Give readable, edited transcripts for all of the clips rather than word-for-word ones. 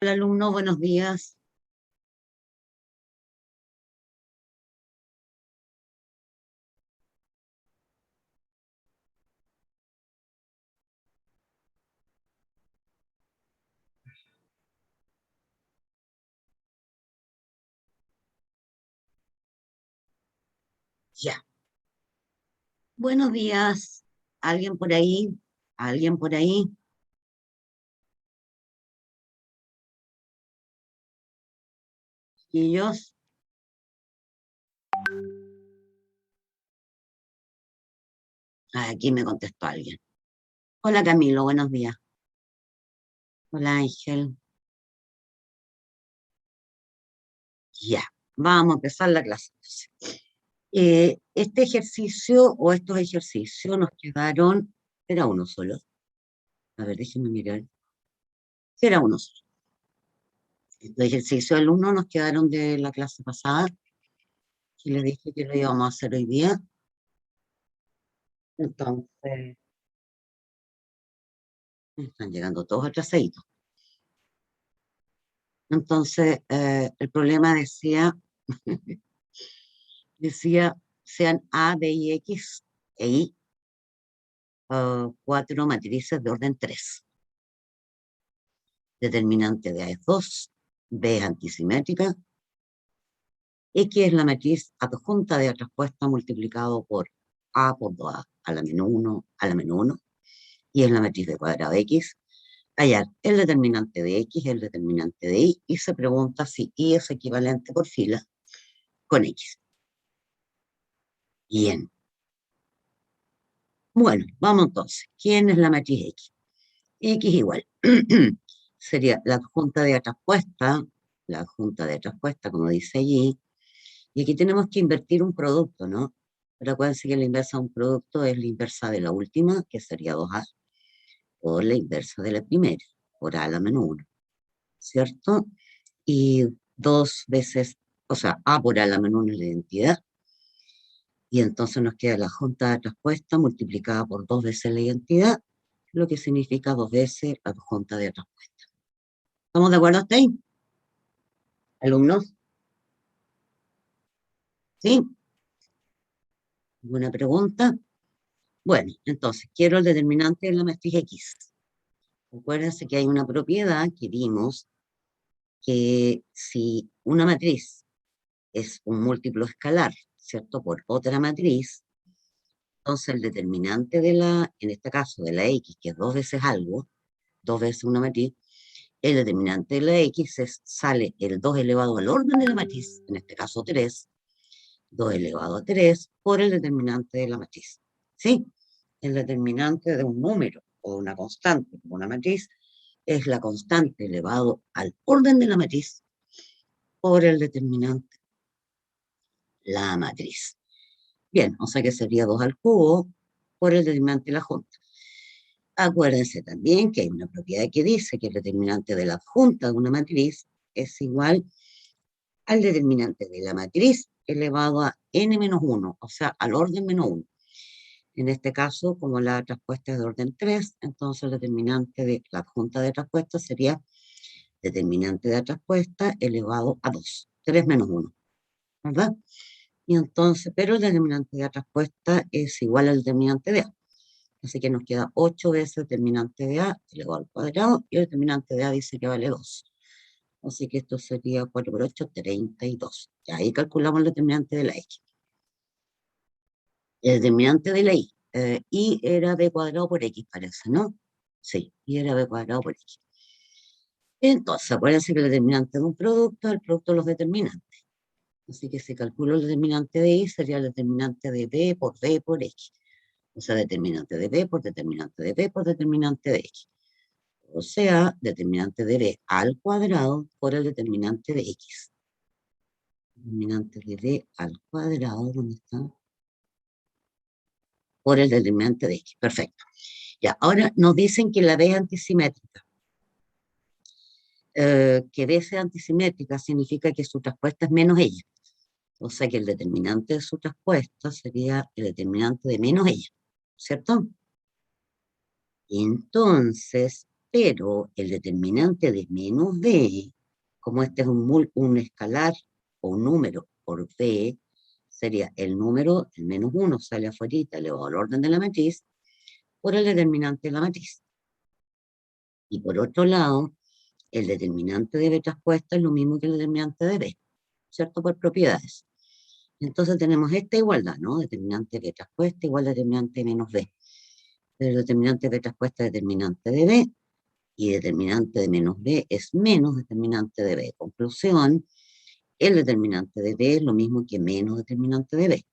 Hola alumno, buenos días. Ya. Buenos días. ¿Alguien por ahí? ¿Alguien por ahí? ¿Y ellos? Aquí me contestó alguien. Hola Camilo, buenos días. Hola Ángel. Ya. Vamos a empezar la clase. Este ejercicio o estos ejercicios nos quedaron, era uno solo. A ver, déjenme mirar. Sí, era uno solo. Estos ejercicios alumnos nos quedaron de la clase pasada, que les dije que lo íbamos a hacer hoy día. Entonces, están llegando todos atrasaditos. Entonces, el problema decía, sean A, B y X e Y, cuatro matrices de orden 3. Determinante de A es 2, B es antisimétrica, X es la matriz adjunta de traspuesta multiplicado por A por 2A a la menos 1 a la menos 1, y es la matriz de cuadrado de X. Hallar el determinante de X, el determinante de Y se pregunta si Y es equivalente por fila con X. Bien. Bueno, vamos entonces. ¿Quién es la matriz X? X igual. Sería la adjunta de traspuesta, como dice allí. Y aquí tenemos que invertir un producto, ¿no? Pero acuérdense que la inversa de un producto es la inversa de la última, que sería 2A, o la inversa de la primera, por A a la menos 1, ¿cierto? Y dos veces, o sea, A por A a la menos 1 es la identidad, y entonces nos queda la adjunta de traspuesta multiplicada por dos veces la identidad, lo que significa dos veces la adjunta de traspuesta. ¿Estamos de acuerdo hasta ahí, alumnos? ¿Sí? ¿Alguna pregunta? Bueno, entonces, quiero el determinante de la matriz X. Acuérdense que hay una propiedad que vimos, que si una matriz es un múltiplo escalar, ¿cierto? Por otra matriz, entonces el determinante en este caso, de la X, que es dos veces algo, dos veces una matriz, el determinante de la X sale el 2 elevado al orden de la matriz, en este caso 3, 2 elevado a 3, por el determinante de la matriz. ¿Sí? El determinante de un número o una constante, como una matriz, es la constante elevado al orden de la matriz por el determinante, la matriz. Bien, o sea que sería 2 al cubo por el determinante de la junta. Acuérdense también que hay una propiedad que dice que el determinante de la adjunta de una matriz es igual al determinante de la matriz elevado a n-1, o sea, al orden menos 1. En este caso, como la traspuesta es de orden 3, entonces el determinante de la adjunta de traspuesta sería determinante de la traspuesta elevado a 2, 3 menos 1, ¿verdad? Y entonces, pero el determinante de la traspuesta es igual al determinante de A. Así que nos queda 8 veces el determinante de A elevado al cuadrado, y el determinante de A dice que vale 2. Así que esto sería 4 por 8, 32. Y ahí calculamos el determinante de la X. El determinante de la Y era B cuadrado por X, parece, ¿no? Sí, Y era B cuadrado por X. Entonces, acuérdense que el determinante de un producto es el producto de los determinantes. Así que si calculo el determinante de Y, sería el determinante de B por X. O sea, determinante de B por determinante de B por determinante de X. O sea, determinante de B al cuadrado por el determinante de X. Determinante de B al cuadrado, ¿dónde está? Por el determinante de X. Perfecto. Ya, ahora nos dicen que la B es antisimétrica. Que B sea antisimétrica significa que su respuesta es menos ella. O sea que el determinante de su respuesta sería el determinante de menos ella, ¿cierto? Y entonces, Pero el determinante de menos b, como este es un escalar o un número por b, sería el número, el menos 1 sale afuera, elevado al orden de la matriz, por el determinante de la matriz. Y por otro lado, el determinante de b traspuesta es lo mismo que el determinante de b, ¿cierto? Por propiedades. Entonces tenemos esta igualdad, ¿no? Determinante de b traspuesta igual a determinante de menos b. Pero el determinante de b traspuesta es determinante de b, y determinante de menos b es menos determinante de b. Conclusión, el determinante de b es lo mismo que menos determinante de b,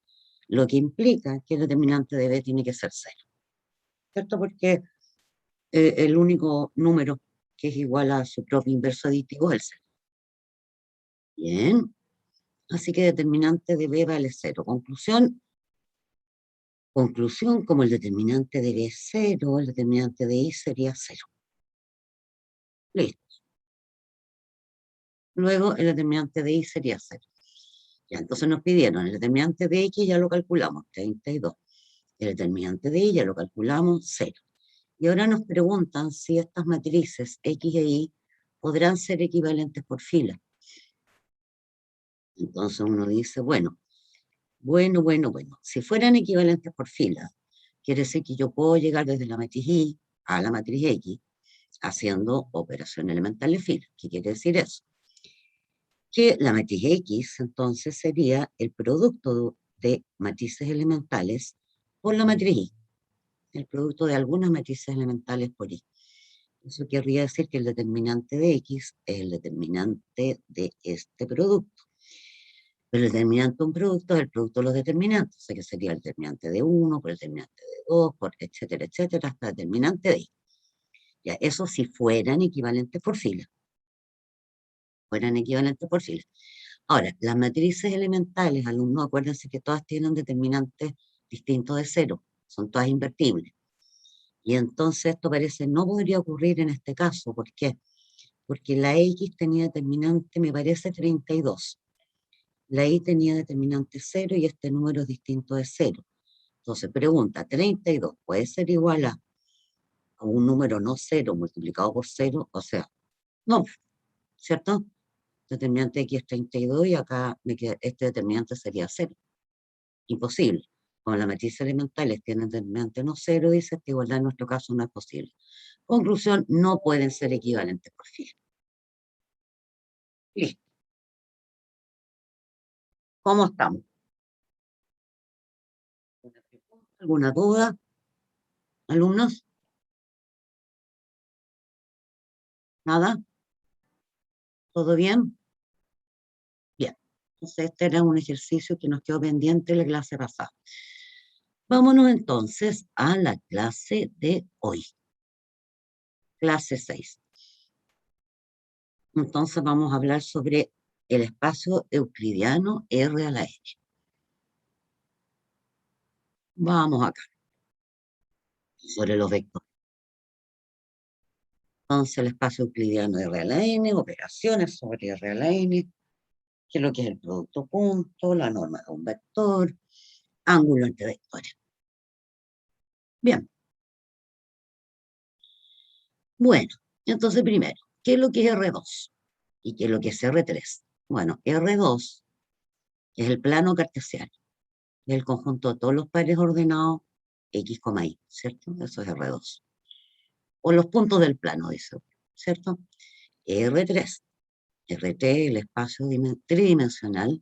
lo que implica que el determinante de b tiene que ser 0, ¿cierto? Porque el único número que es igual a su propio inverso aditivo es el 0. Bien, así que determinante de b vale 0. Conclusión, como el determinante de b es 0, el determinante de y sería 0. Listo. Luego el determinante de y sería 0. Ya, entonces nos pidieron el determinante de x, ya lo calculamos, 32. El determinante de y ya lo calculamos, 0. Y ahora nos preguntan si estas matrices x e y podrán ser equivalentes por fila. Entonces uno dice, bueno. Si fueran equivalentes por fila, quiere decir que yo puedo llegar desde la matriz y a la matriz x haciendo operación elemental de fila. ¿Qué quiere decir eso? Que la matriz X entonces sería el producto de matrices elementales por la matriz Y, el producto de algunas matrices elementales por Y. Eso querría decir que el determinante de X es el determinante de este producto. Pero el determinante de un producto es el producto de los determinantes, o sea que sería el determinante de 1, por el determinante de 2, por etcétera, etcétera, hasta el determinante de Y. Ya, eso si fueran equivalentes por fila. Ahora, las matrices elementales, alumnos, acuérdense que todas tienen determinantes distintos de 0, son todas invertibles. Y entonces esto parece no podría ocurrir en este caso. ¿Por qué? Porque la X tenía determinante, me parece, 32. La Y tenía determinante 0 y este número es distinto de 0. Entonces, pregunta, 32 puede ser igual a un número no 0 multiplicado por 0, o sea, no, ¿cierto? Determinante X es 32 y acá este determinante sería 0. Imposible. Como las matrices elementales tienen determinante no 0, dice, esta igualdad en nuestro caso no es posible. Conclusión, no pueden ser equivalentes por fila. Listo. ¿Cómo estamos? ¿Alguna duda? ¿Alumnos? ¿Nada? ¿Todo bien? Bien. Entonces este era un ejercicio que nos quedó pendiente en la clase pasada. Vámonos entonces a la clase de hoy. Clase 6. Entonces vamos a hablar sobre el espacio euclidiano R a la N. Vamos acá, sobre los vectores. Entonces el espacio euclidiano R a la N, operaciones sobre R a la N, que es lo que es el producto punto, la norma de un vector, ángulo entre vectores. Bien. Bueno, entonces primero, ¿qué es lo que es R2? ¿Y qué es lo que es R3? Bueno, R2 es el plano cartesiano, es el conjunto de todos los pares ordenados X, Y, ¿cierto? Eso es R2. O los puntos del plano, dice, ¿cierto? R3. R3, el espacio tridimensional,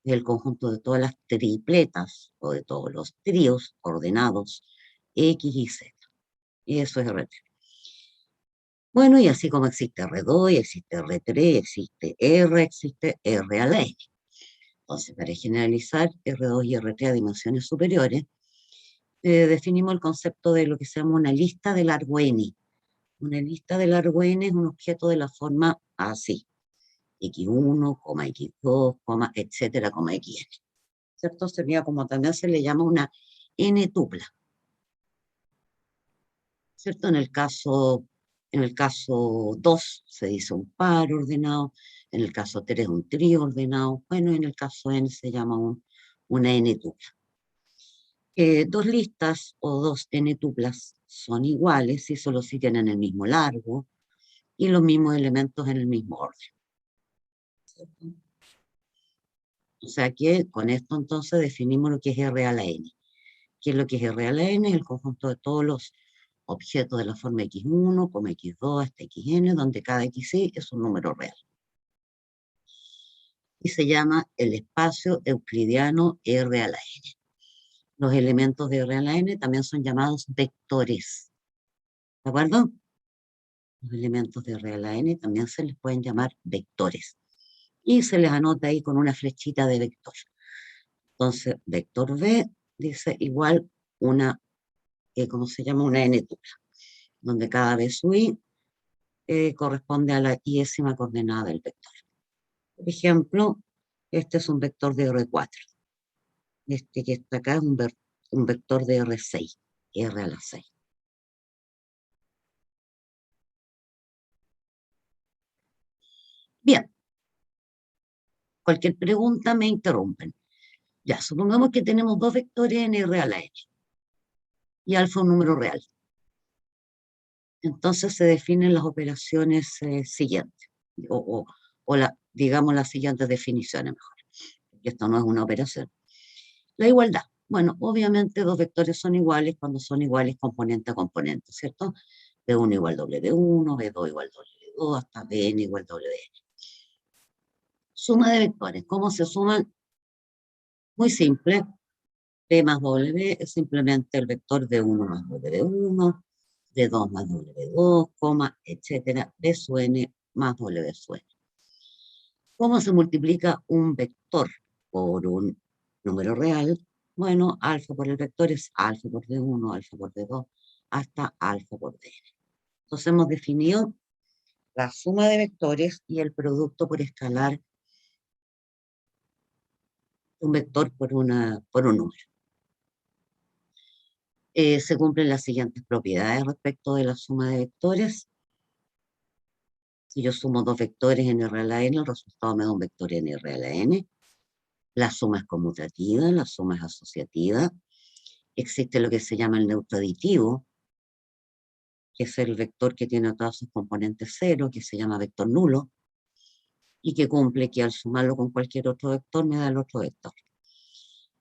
es el conjunto de todas las tripletas o de todos los tríos ordenados X y Z. Y eso es R3. Bueno, y así como existe R2, y existe R3, existe R a la N. Entonces, para generalizar R2 y R3 a dimensiones superiores, definimos el concepto de lo que se llama una lista de largo N. Una lista de largo N es un objeto de la forma así. X1, X2, etcétera, Xn. ¿Cierto? Sería como también se le llama una N tupla. ¿Cierto? En el caso 2 se dice un par ordenado, en el caso 3 un trío ordenado, bueno, en el caso n se llama una n tupla. Dos listas o dos n tuplas son iguales si solo si tienen el mismo largo y los mismos elementos en el mismo orden. ¿Cierto? O sea que con esto entonces definimos lo que es R a la n. ¿Qué es lo que es R a la n? Es el conjunto de todos los objetos de la forma x1, x2 hasta xn, donde cada xy es un número real. Y se llama el espacio euclidiano R a la n. Los elementos de R a la n también son llamados vectores. ¿De acuerdo? Los elementos de R a la n también se les pueden llamar vectores. Y se les anota ahí con una flechita de vector. Entonces, vector v dice igual una, ¿cómo se llama? Una n tupla, donde cada v sub i corresponde a la iésima coordenada del vector. Por ejemplo, este es un vector de R4. Este que está acá es un vector de R6, R a la 6. Bien, cualquier pregunta me interrumpen. Ya, supongamos que tenemos dos vectores en R a la n y alfa un número real. Entonces se definen las operaciones siguientes, digamos las siguientes definiciones mejor. Esto no es una operación. La igualdad. Bueno, obviamente dos vectores son iguales cuando son iguales componente a componente, ¿cierto? B1 igual W1, B2 igual W2, hasta Bn igual Wn. Suma de vectores. ¿Cómo se suman? Muy simple. P más W es simplemente el vector B1 más W1, B2 más W2, etcétera, B sub n más W sub n. ¿Cómo se multiplica un vector por un número real? Bueno, alfa por el vector es alfa por D1, alfa por D2, hasta alfa por Dn. Entonces hemos definido la suma de vectores y el producto por escalar un vector por un número. Se cumplen las siguientes propiedades respecto de la suma de vectores. Si yo sumo dos vectores en R a la n, el resultado me da un vector en R a la n. La suma es conmutativa, la suma es asociativa. Existe lo que se llama el neutro aditivo, que es el vector que tiene todos sus componentes cero, que se llama vector nulo, y que cumple que al sumarlo con cualquier otro vector me da el otro vector.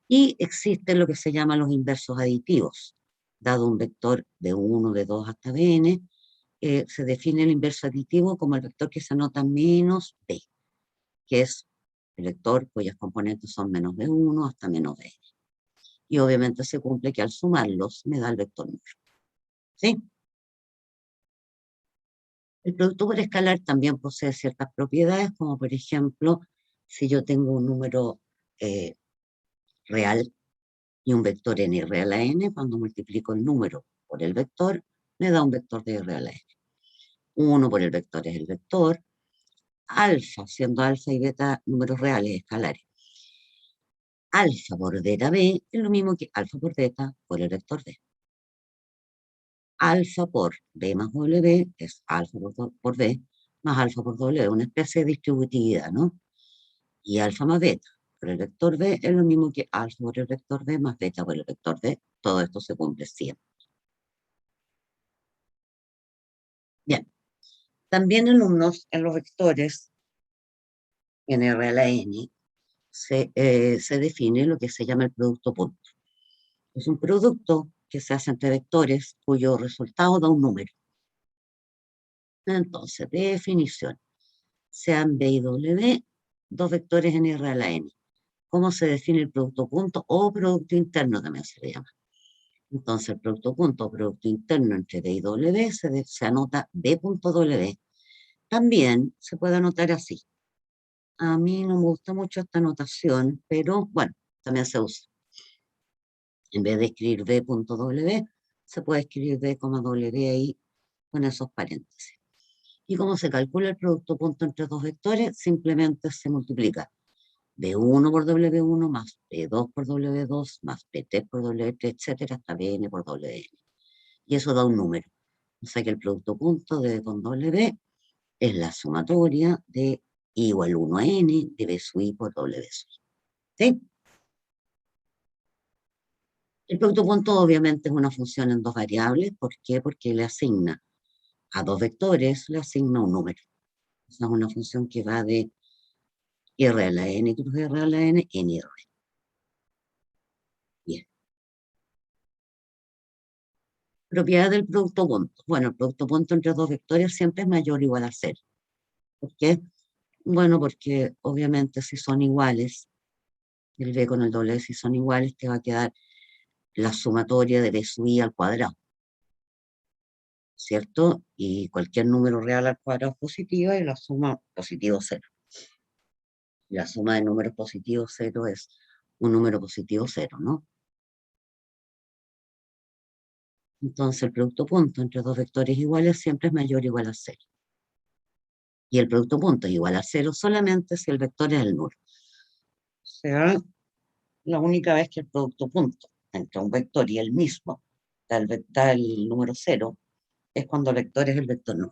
Y existen lo que se llaman los inversos aditivos. Dado un vector de 1, de 2 hasta Bn, se define el inverso aditivo como el vector que se anota menos B, que es el vector cuyas componentes son menos B1 hasta menos Bn. Y obviamente se cumple que al sumarlos me da el vector nulo. ¿Sí? El producto por escalar también posee ciertas propiedades, como por ejemplo, si yo tengo un número real y un vector en R a la n, cuando multiplico el número por el vector, me da un vector de R a la n. 1 por el vector es el vector, alfa, siendo alfa y beta números reales escalares. Alfa por beta b es lo mismo que alfa por beta por el vector b. Alfa por b más w es alfa por b más alfa por w, una especie de distributividad, ¿no? Y alfa más beta por el vector b es lo mismo que alfa por el vector b más beta por el vector b. Todo esto se cumple siempre. Bien. También en los vectores en R a la n se define lo que se llama el producto punto. Es un producto que se hace entre vectores cuyo resultado da un número. Entonces, definición. Sean B y W, dos vectores en R a la n. ¿Cómo se define el producto punto o producto interno también se le llama? Entonces, el producto punto o producto interno entre B y W se anota B punto W. También se puede anotar así. A mí no me gusta mucho esta notación, pero bueno, también se usa. En vez de escribir B.W, se puede escribir B,W ahí con esos paréntesis. ¿Y cómo se calcula el producto punto entre dos vectores? Simplemente se multiplica B1 por W1 más B2 por W2 más B3 por W3, etcétera, hasta Bn por Wn. Y eso da un número. O sea que el producto punto de B con W es la sumatoria de I igual 1 a N de B sub I por W sub I. ¿Sí? El producto punto obviamente es una función en dos variables. ¿Por qué? Porque le asigna a dos vectores, le asigna un número. Esa es una función que va de R a la n cruz R a la n en R. Bien. Propiedad del producto punto. Bueno, el producto punto entre dos vectores siempre es mayor o igual a cero. ¿Por qué? Bueno, porque obviamente si son iguales, el b con el doble si son iguales, te va a quedar la sumatoria de b sub i al cuadrado, ¿cierto? Y cualquier número real al cuadrado es positiva y la suma positivo cero. La suma de números positivos cero es un número positivo cero, ¿no? Entonces el producto punto entre dos vectores iguales siempre es mayor o igual a cero. Y el producto punto es igual a cero solamente si el vector es el nulo. O sea, la única vez que el producto punto entre un vector y el mismo da el número cero es cuando el vector es el vector nulo.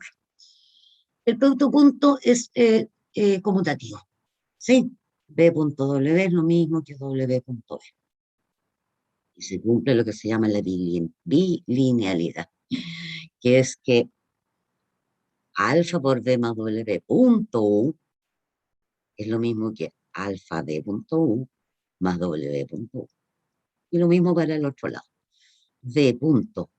El producto punto es conmutativo, ¿sí? B.W es lo mismo que W.B. Y se cumple lo que se llama la bilinealidad, que es que alfa por B más W punto U es lo mismo que alfa B punto U más W punto U. Y lo mismo para el otro lado. B punto,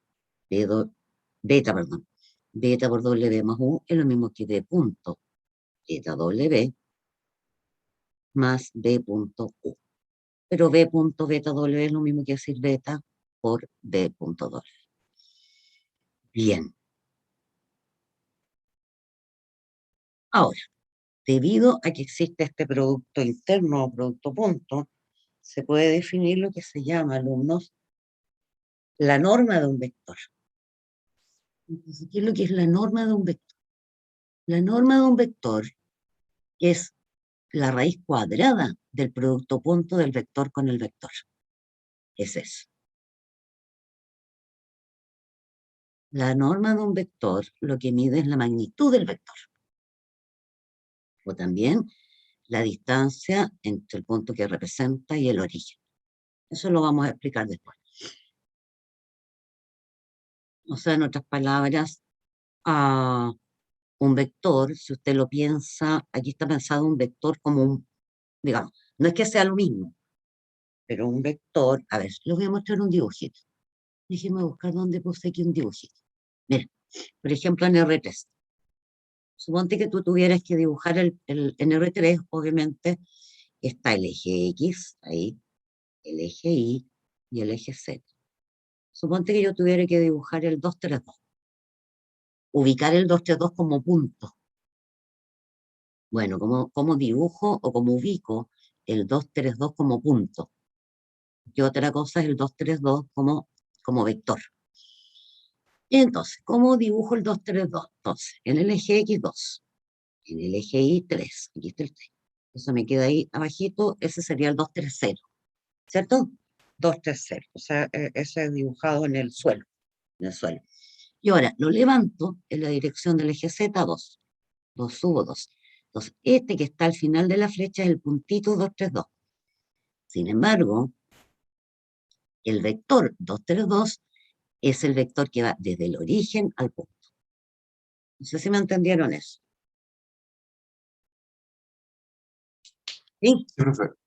beta, perdón, beta por W más U es lo mismo que B punto beta W más B punto U. Pero B punto beta W es lo mismo que decir beta por B punto W. Bien. Ahora, debido a que existe este producto interno o producto punto, se puede definir lo que se llama, alumnos, la norma de un vector. Entonces, ¿qué es lo que es la norma de un vector? La norma de un vector es la raíz cuadrada del producto punto del vector con el vector. Es eso. La norma de un vector lo que mide es la magnitud del vector. O también la distancia entre el punto que representa y el origen. Eso lo vamos a explicar después. O sea, en otras palabras, un vector, si usted lo piensa, aquí está pensado un vector como un, digamos, no es que sea lo mismo, pero un vector, a ver, les voy a mostrar un dibujito. Déjenme buscar dónde puse aquí un dibujito. Mira, por ejemplo, en R3. Suponte que tú tuvieras que dibujar en R3, obviamente, está el eje X, ahí, el eje Y y el eje Z. Suponte que yo tuviera que dibujar el 232. Ubicar el 232 como punto. Bueno, ¿cómo dibujo o cómo ubico el 232 como punto? Y otra cosa es el 232 como vector. Entonces, ¿cómo dibujo el 232? Entonces, en el eje X 2, en el eje Y 3, aquí está el 3. Eso me queda ahí abajito, ese sería el 230, ¿cierto? 230, o sea, ese es dibujado en el suelo, en el suelo. Y ahora lo levanto en la dirección del eje Z 2, 2 subo 2. Entonces, este que está al final de la flecha es el puntito 232. Sin embargo, el vector 232 es el vector que va desde el origen al punto. No sé si me entendieron eso. ¿Sí? Perfecto.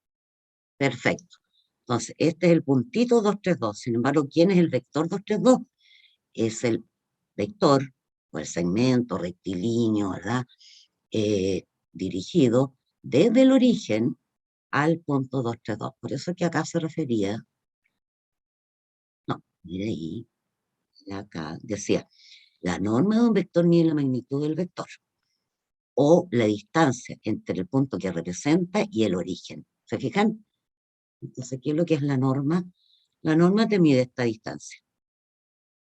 Perfecto. Entonces, este es el puntito 232. Sin embargo, ¿quién es el vector 232? Es el vector o el segmento rectilíneo, ¿verdad? Dirigido desde el origen al punto 232. Por eso que acá se refería, no, mire ahí, acá decía, la norma de un vector mide la magnitud del vector o la distancia entre el punto que representa y el origen. ¿Se fijan? Entonces, ¿qué es lo que es la norma? La norma te mide esta distancia,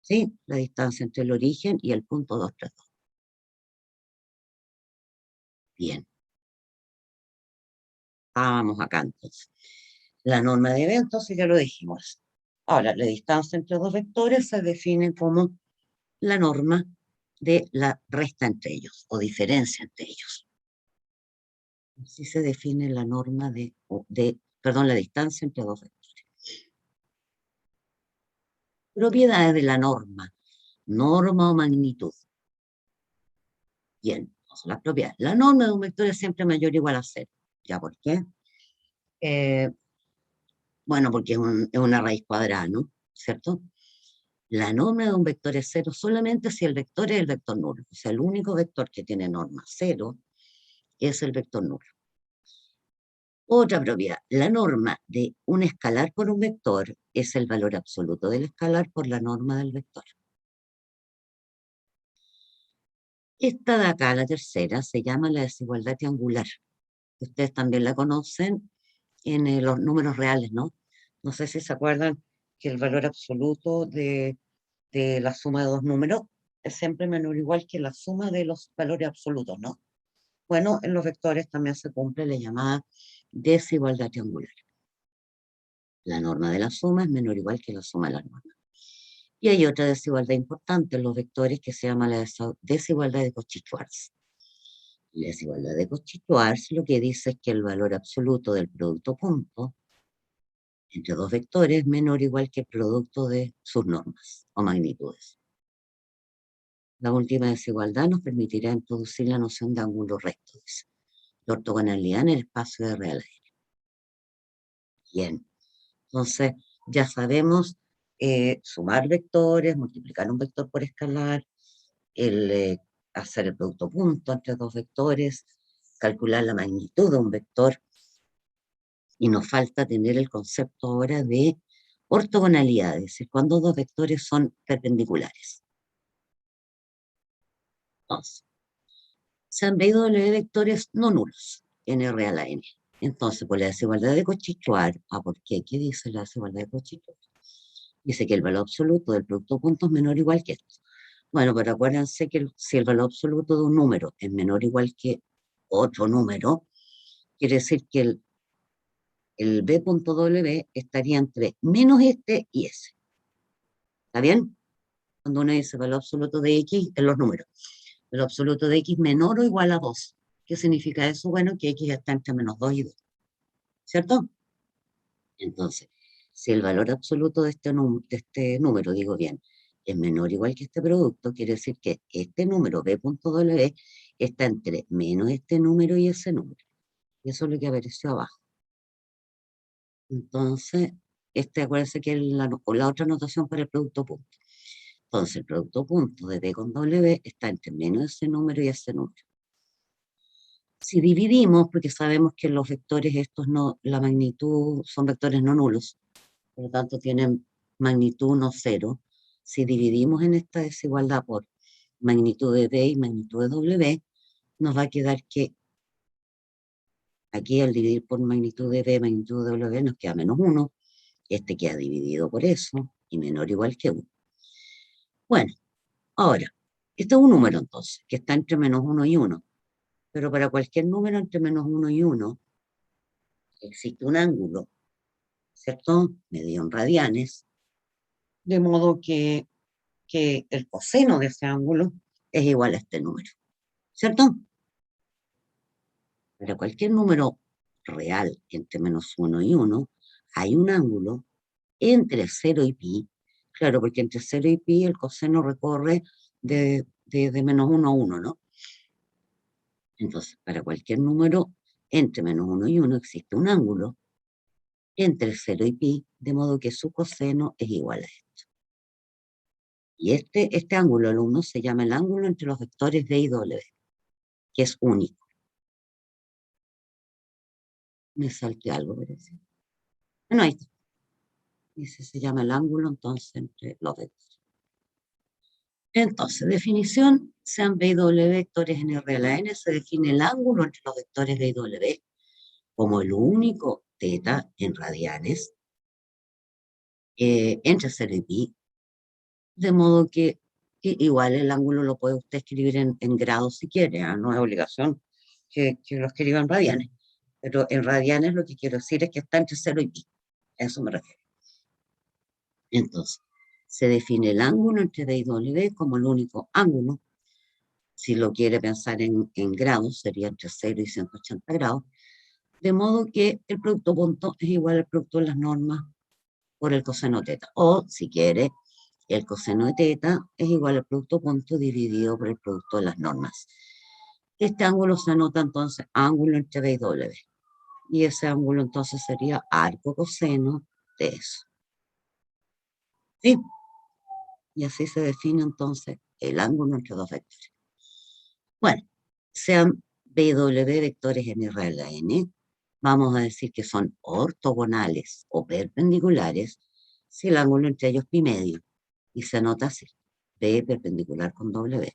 ¿sí? La distancia entre el origen y el punto 232. Bien, vamos acá entonces. La norma de B, entonces ya lo dijimos. Ahora, la distancia entre dos vectores se define como la norma de la resta entre ellos o diferencia entre ellos. Así se define la norma perdón, la distancia entre dos vectores. Propiedades de la norma. Norma o magnitud. Bien, son las propiedades. La norma de un vector es siempre mayor o igual a cero. ¿Ya por qué? Eh, bueno, porque es una raíz cuadrada, ¿no? ¿Cierto? La norma de un vector es cero solamente si el vector es el vector nulo. O sea, el único vector que tiene norma cero es el vector nulo. Otra propiedad, la norma de un escalar por un vector es el valor absoluto del escalar por la norma del vector. Esta de acá, la tercera, se llama la desigualdad triangular. Ustedes también la conocen en los números reales, ¿no? No sé si se acuerdan que el valor absoluto de la suma de dos números es siempre menor o igual que la suma de los valores absolutos, ¿no? Bueno, en los vectores también se cumple la llamada desigualdad triangular. La norma de la suma es menor o igual que la suma de la norma. Y hay otra desigualdad importante en los vectores que se llama la desigualdad de Cauchy-Schwarz. La desigualdad de Cauchy-Schwarz lo que dice es que el valor absoluto del producto punto entre dos vectores es menor o igual que el producto de sus normas o magnitudes. La última desigualdad nos permitirá introducir la noción de ángulo recto, dice, de ortogonalidad en el espacio de real aire. Bien, entonces ya sabemos sumar vectores, multiplicar un vector por escalar, hacer el producto punto entre dos vectores, calcular la magnitud de un vector, y nos falta tener el concepto ahora de ortogonalidad, es decir, cuando dos vectores son perpendiculares. Entonces, sean B y W vectores no nulos, n real a n. Entonces, por la desigualdad de Cauchy-Schwarz, ¿por qué? ¿Qué dice la desigualdad de Cauchy-Schwarz? Dice que el valor absoluto del producto punto es menor o igual que esto. Bueno, pero acuérdense que si el valor absoluto de un número es menor o igual que otro número, quiere decir que el B.W estaría entre menos este y ese. ¿Está bien? Cuando uno dice valor absoluto de X en los números. El absoluto de X menor o igual a 2. ¿Qué significa eso? Bueno, que X está entre menos 2 y 2. ¿Cierto? Entonces, si el valor absoluto de este número, digo bien, es menor o igual que este producto, quiere decir que este número B.W está entre menos este número y ese número. Y eso es lo que apareció abajo. Entonces, acuérdense que es la otra notación para el producto punto. Entonces, el producto punto de B con W está entre menos ese número y ese número. Si dividimos, porque sabemos que los vectores estos no, la magnitud son vectores no nulos, por lo tanto tienen magnitud no cero. Si dividimos en esta desigualdad por magnitud de B y magnitud de W, nos va a quedar que aquí al dividir por magnitud de B, magnitud de W, nos queda menos 1. Este queda dividido por eso y menor o igual que 1. Bueno, ahora, este es un número entonces, que está entre menos 1 y 1. Pero para cualquier número entre menos 1 y 1 existe un ángulo, ¿cierto? Medido en radianes, de modo que el coseno de ese ángulo es igual a este número, ¿cierto? Para cualquier número real entre menos 1 y 1, hay un ángulo entre 0 y pi, claro, porque entre 0 y pi el coseno recorre de menos 1 a 1, ¿no? Entonces, para cualquier número entre menos 1 y 1 existe un ángulo entre 0 y pi, de modo que su coseno es igual a esto. Y este ángulo, alumnos, se llama el ángulo entre los vectores D y W, que es único. Me salté algo, parece. Bueno, ahí está. Ese se llama el ángulo, entonces, entre los vectores. Entonces, definición, sean B y W vectores en R a la N, se define el ángulo entre los vectores B y W como el único teta en radianes entre 0 y pi, de modo que igual el ángulo lo puede usted escribir en grados si quiere, no es obligación que lo escriba en radianes, pero en radianes lo que quiero decir es que está entre 0 y pi, a eso me refiero. Entonces, se define el ángulo entre D y W como el único ángulo. Si lo quiere pensar en grados, sería entre 0 y 180 grados, de modo que el producto punto es igual al producto de las normas por el coseno teta. O, si quiere, el coseno de teta es igual al producto punto dividido por el producto de las normas. Este ángulo se anota entonces ángulo entre B y W. Y ese ángulo entonces sería arco coseno de eso. ¿Sí? Y así se define entonces el ángulo entre dos vectores. Bueno, sean B y W vectores en R a la N, vamos a decir que son ortogonales o perpendiculares si el ángulo entre ellos es pi medio. Y se anota así, B perpendicular con W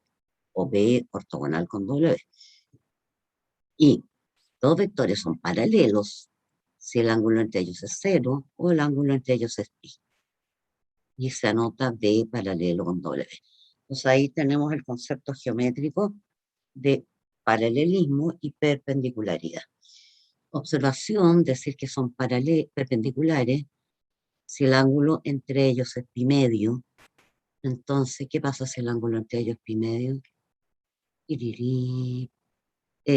o B ortogonal con W. Y dos vectores son paralelos si el ángulo entre ellos es 0 o el ángulo entre ellos es pi. Y se anota B paralelo con W. Entonces ahí tenemos el concepto geométrico de paralelismo y perpendicularidad. Observación, decir que son perpendiculares si el ángulo entre ellos es pi medio. Entonces, ¿qué pasa si el ángulo entre ellos es pi medio?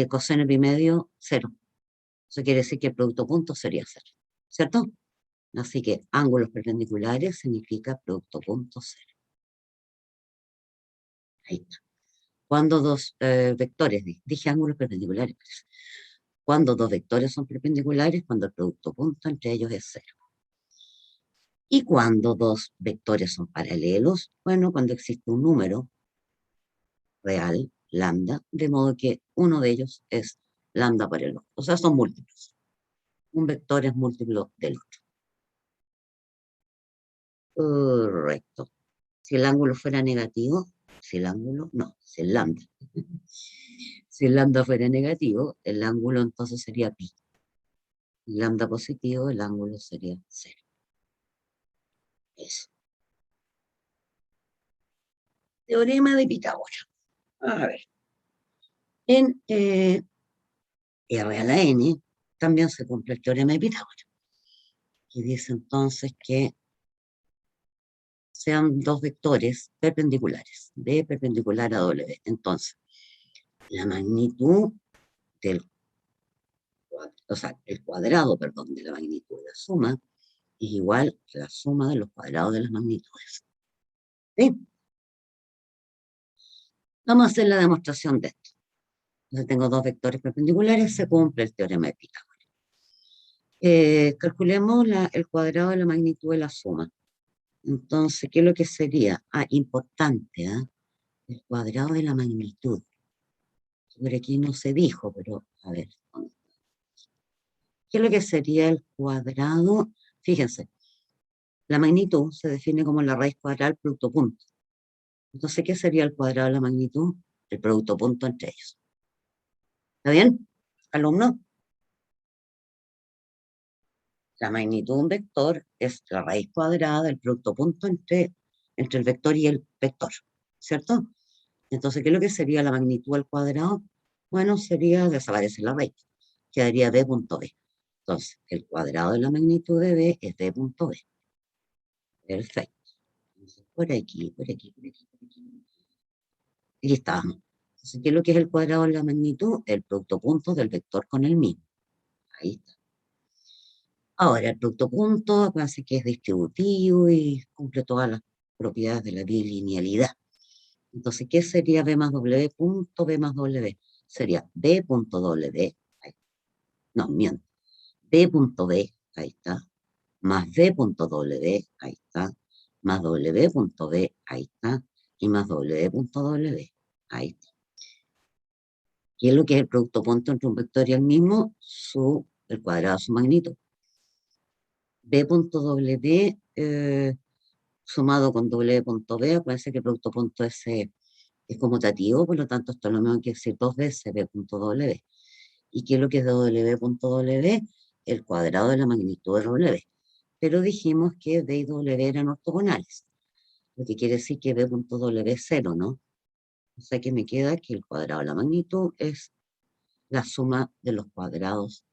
Coseno de pi medio, 0. Eso quiere decir que el producto punto sería 0, ¿cierto? Así que ángulos perpendiculares significa producto punto 0. Ahí está. Cuando dos vectores, dije ángulos perpendiculares, cuando dos vectores son perpendiculares, cuando el producto punto entre ellos es 0. Y cuando dos vectores son paralelos, bueno, cuando existe un número real, lambda, de modo que uno de ellos es lambda por el otro. O sea, son múltiplos. Un vector es múltiplo del otro. Correcto. Si el ángulo fuera negativo, si el lambda. Si el lambda fuera negativo, el ángulo entonces sería pi. Lambda positivo, el ángulo sería 0. Eso. Teorema de Pitágoras. A ver. En R a la N también se cumple el teorema de Pitágoras, que dice entonces que sean dos vectores perpendiculares, B perpendicular a W. Entonces, la magnitud del el cuadrado, perdón, de la magnitud de la suma es igual a la suma de los cuadrados de las magnitudes. ¿Sí? Vamos a hacer la demostración de esto. Entonces tengo dos vectores perpendiculares, se cumple el teorema de Pitágoras. Calculemos el cuadrado de la magnitud de la suma. Entonces, ¿qué es lo que sería? Importante, ¿eh? El cuadrado de la magnitud. Por aquí no se dijo, pero a ver. ¿Qué es lo que sería el cuadrado? Fíjense, la magnitud se define como la raíz cuadrada del producto punto. Entonces, ¿qué sería el cuadrado de la magnitud? El producto punto entre ellos. ¿Está bien, alumno? La magnitud de un vector es la raíz cuadrada del producto punto entre el vector y el vector, ¿cierto? Entonces, ¿qué es lo que sería la magnitud al cuadrado? Bueno, desaparece la raíz, quedaría b punto b. Entonces, el cuadrado de la magnitud de b es b punto b. Perfecto. Entonces, por aquí, por aquí, por aquí, por aquí. Y estábamos. Entonces, ¿qué es lo que es el cuadrado de la magnitud? El producto punto del vector con el mismo. Ahí está. Ahora, el producto punto, acuérdense que es distributivo y cumple todas las propiedades de la bilinealidad. Entonces, ¿qué sería B más W punto B más W? Sería B punto W, no, miento, B punto B, ahí está, más B punto W, ahí está, más W punto B, ahí está, y más W punto W, ahí está. ¿Qué es lo que es el producto punto entre un vector y el mismo? El cuadrado de su magnitud. B punto W sumado con W punto B, acuérdense que el producto punto es conmutativo, por lo tanto esto es lo mismo que decir dos veces B punto W. ¿Y qué es lo que es W punto W? El cuadrado de la magnitud de W. Pero dijimos que B y W eran ortogonales, lo que quiere decir que B punto W es 0, ¿no? O sea que me queda que el cuadrado de la magnitud es la suma de los cuadrados.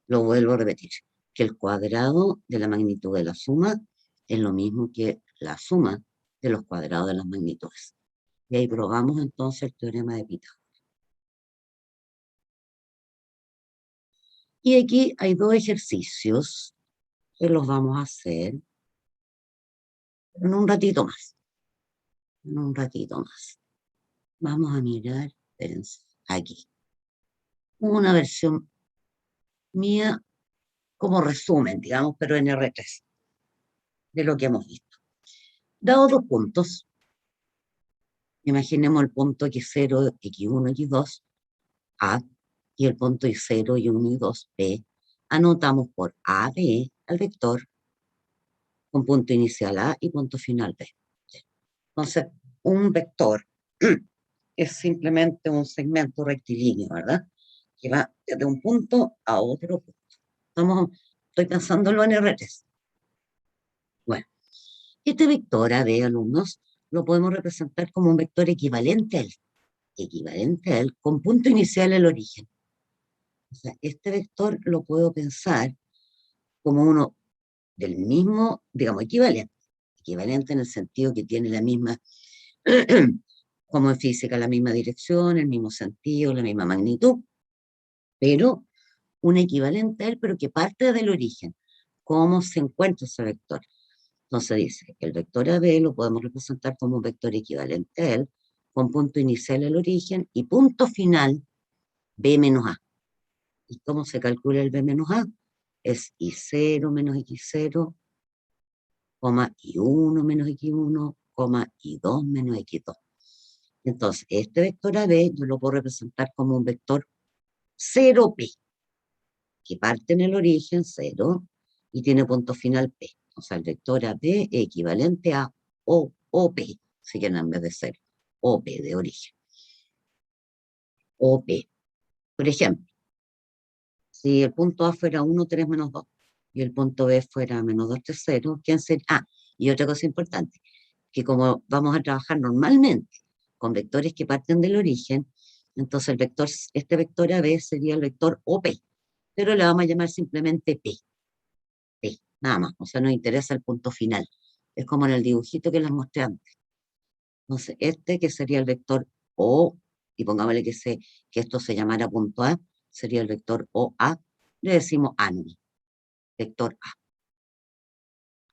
Lo vuelvo a repetir, que el cuadrado de la magnitud de la suma es lo mismo que la suma de los cuadrados de las magnitudes. Y ahí probamos entonces el teorema de Pitágoras. Y aquí hay dos ejercicios que los vamos a hacer. En un ratito más. En un ratito más. Vamos a mirar, espérense, aquí. Una versión mía como resumen, digamos, pero en R3, de lo que hemos visto. Dado dos puntos, imaginemos el punto X0, X1, X2, A, y el punto Y0, Y1 y 2, B, anotamos por A, B al vector con punto inicial A y punto final B. Entonces, un vector es simplemente un segmento rectilíneo, ¿verdad? Que va desde un punto a otro punto. Estoy pensándolo en R3. Bueno, este vector AB, alumnos, lo podemos representar como un vector equivalente a él, con punto inicial al origen. O sea, este vector lo puedo pensar como uno del mismo, digamos, equivalente en el sentido que tiene la misma, como en física, la misma dirección, el mismo sentido, la misma magnitud, pero un equivalente a él, pero que parte del origen. ¿Cómo se encuentra ese vector? Entonces dice que el vector AB lo podemos representar como un vector equivalente a él, con punto inicial al origen y punto final B menos A. ¿Y cómo se calcula el B menos A? Es I0 menos X0, I1 menos X1, I2 menos X2. Entonces, este vector AB yo lo puedo representar como un vector 0P, que parte en el origen 0 y tiene punto final P. O sea, el vector AB es equivalente a OP, si quieren en vez de 0, OP de origen. OP. Por ejemplo, si el punto A fuera 1, 3, menos 2, y el punto B fuera menos 2, 3, 0, ¿quién sería? Ah, y otra cosa importante, que como vamos a trabajar normalmente con vectores que parten del origen, entonces este vector AB sería el vector OP, pero le vamos a llamar simplemente P, nada más, o sea, nos interesa el punto final. Es como en el dibujito que les mostré antes. Entonces, este que sería el vector O, y pongámosle que esto se llamara punto A, sería el vector OA, le decimos A, vector A.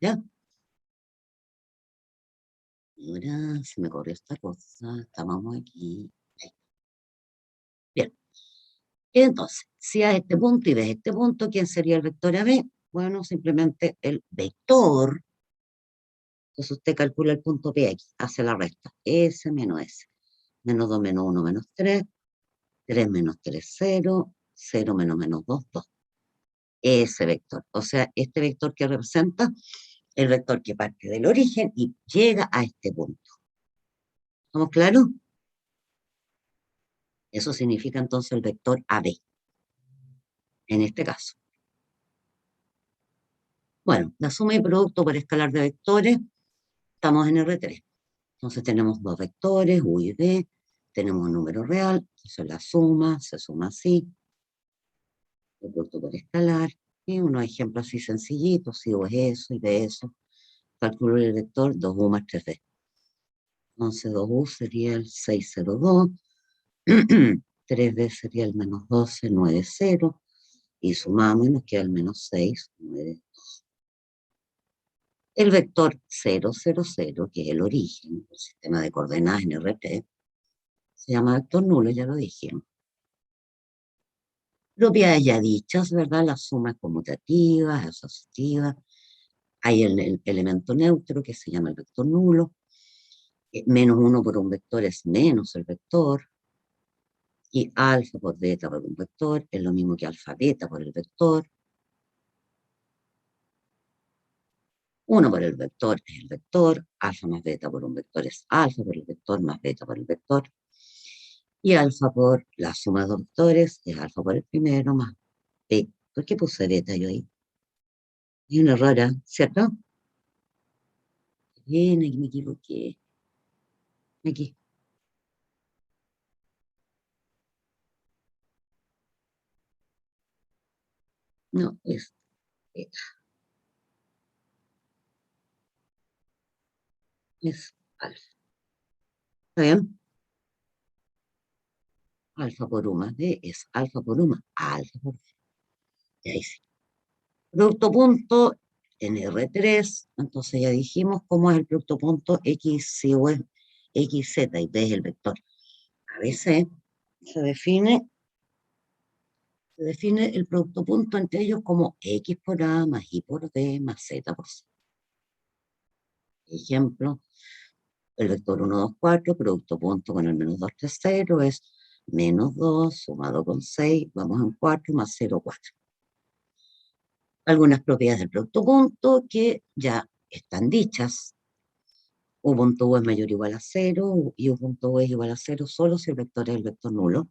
¿Ya? Y ahora se me corrió esta cosa, estamos aquí. Ahí. Bien, entonces, si a este punto y desde este punto, ¿quién sería el vector AB? Bueno, simplemente el vector. Entonces usted calcula el punto P aquí, hace la resta. S menos S. Menos 2 menos 1 menos 3. 3 menos 3, 0. 0 menos menos 2, 2. Ese vector. O sea, este vector que representa el vector que parte del origen y llega a este punto. ¿Estamos claros? Eso significa entonces el vector AB, en este caso. Bueno, la suma y producto por escalar de vectores, estamos en R3. Entonces tenemos dos vectores, U y B, tenemos un número real, entonces la suma se suma así, el producto por escalar, y unos ejemplos así sencillitos, si U es eso y B eso. Calculo el vector 2U más 3D. Entonces 2U sería el 602, 3D sería el menos 12, 9, 0, y sumamos y nos queda el menos 6, 9. El vector 0, 0, 0, que es el origen del sistema de coordenadas en RT, se llama vector nulo, ya lo dijimos. Propiedades ya dichas, ¿verdad? La suma es conmutativa, es asociativa. Hay el elemento neutro que se llama el vector nulo. Menos 1 por un vector es menos el vector. Y alfa por beta por un vector es lo mismo que alfa beta por el vector. 1 por el vector es el vector. Alfa más beta por un vector es alfa por el vector más beta por el vector. Y alfa por la suma de dos vectores es alfa por el primero más b. ¿Por qué puse beta yo ahí? Es una rara, ¿cierto? Bien, aquí me equivoqué. Aquí. No, es beta. Es alfa. ¿Está bien? Alfa por u más b es alfa por u más alfa por b. Y ahí sí. Producto punto en R3, entonces ya dijimos cómo es el producto punto X, si o es X, Z, y B es el vector ABC, se define el producto punto entre ellos como X por A más Y por B más Z por C. Ejemplo, el vector 1, 2, 4, producto punto con el menos 2, 3, 0 es menos 2 sumado con 6, vamos en 4 más 0, 4. Algunas propiedades del producto punto que ya están dichas. U punto U es mayor o igual a 0 y U punto U es igual a 0 solo si el vector es el vector nulo.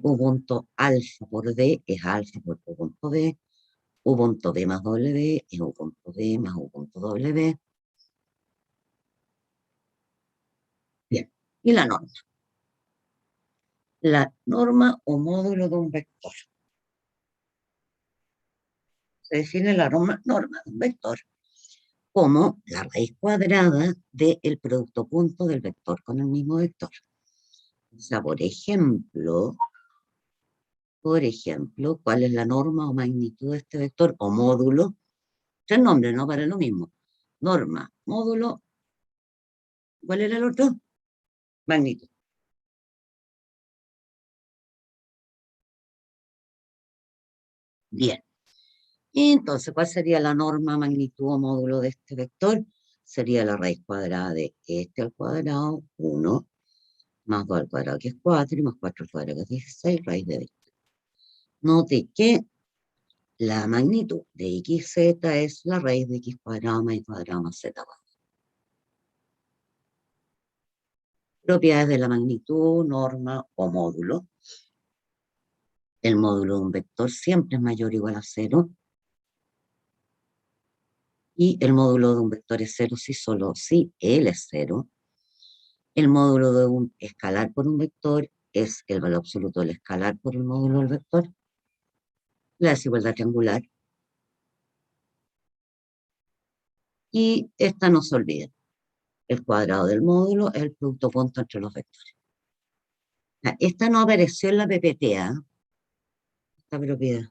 U punto alfa por D es alfa por U punto B. U punto B más W es U punto B más U punto W. Bien, y la norma. La norma o módulo de un vector. Se define la norma de un vector como la raíz cuadrada del producto punto del vector con el mismo vector. O sea, por ejemplo, ¿cuál es la norma o magnitud de este vector o módulo? Tres nombres, ¿no? Para lo mismo. Norma, módulo, ¿cuál era el otro? Magnitud. Bien. Y entonces, ¿cuál sería la norma, magnitud o módulo de este vector? Sería la raíz cuadrada de este al cuadrado, 1, más 2 al cuadrado, que es 4, y más 4 al cuadrado, que es 16, raíz de 20. Note que la magnitud de xz es la raíz de x cuadrado más y cuadrado más z cuadrado. Propiedades de la magnitud, norma o módulo. El módulo de un vector siempre es mayor o igual a 0. Y el módulo de un vector es 0 si solo si él es 0. El módulo de un escalar por un vector es el valor absoluto del escalar por el módulo del vector. La desigualdad triangular. Y esta no se olvida. El cuadrado del módulo es el producto punto entre los vectores. Esta no apareció en la PPTA, esta propiedad.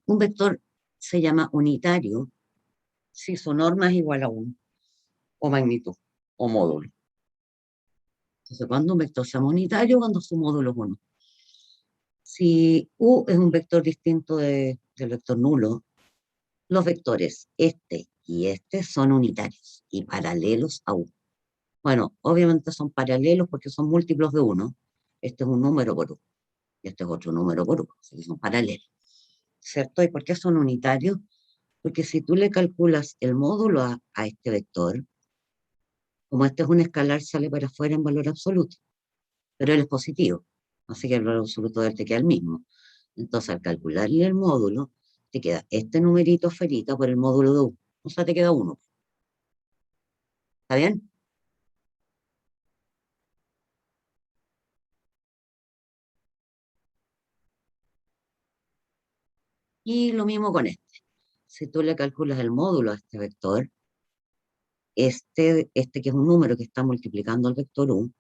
Un vector se llama unitario si su norma es igual a 1, o magnitud, o módulo. Entonces, cuando un vector sea unitario, cuando su módulo es 1. Si U es un vector distinto del vector nulo, los vectores este y este son unitarios y paralelos a U. Bueno, obviamente son paralelos porque son múltiplos de 1. Este es un número por U y este es otro número por U, así que son paralelos. ¿Cierto? ¿Y por qué son unitarios? Porque si tú le calculas el módulo a este vector, como este es un escalar, sale para afuera en valor absoluto, pero él es positivo, así que el valor absoluto de él te queda el mismo. Entonces, al calcularle el módulo, te queda este numerito afuera por el módulo de U, o sea, te queda 1. ¿Está bien? Y lo mismo con este. Si tú le calculas el módulo a este vector, este que es un número que está multiplicando al vector U,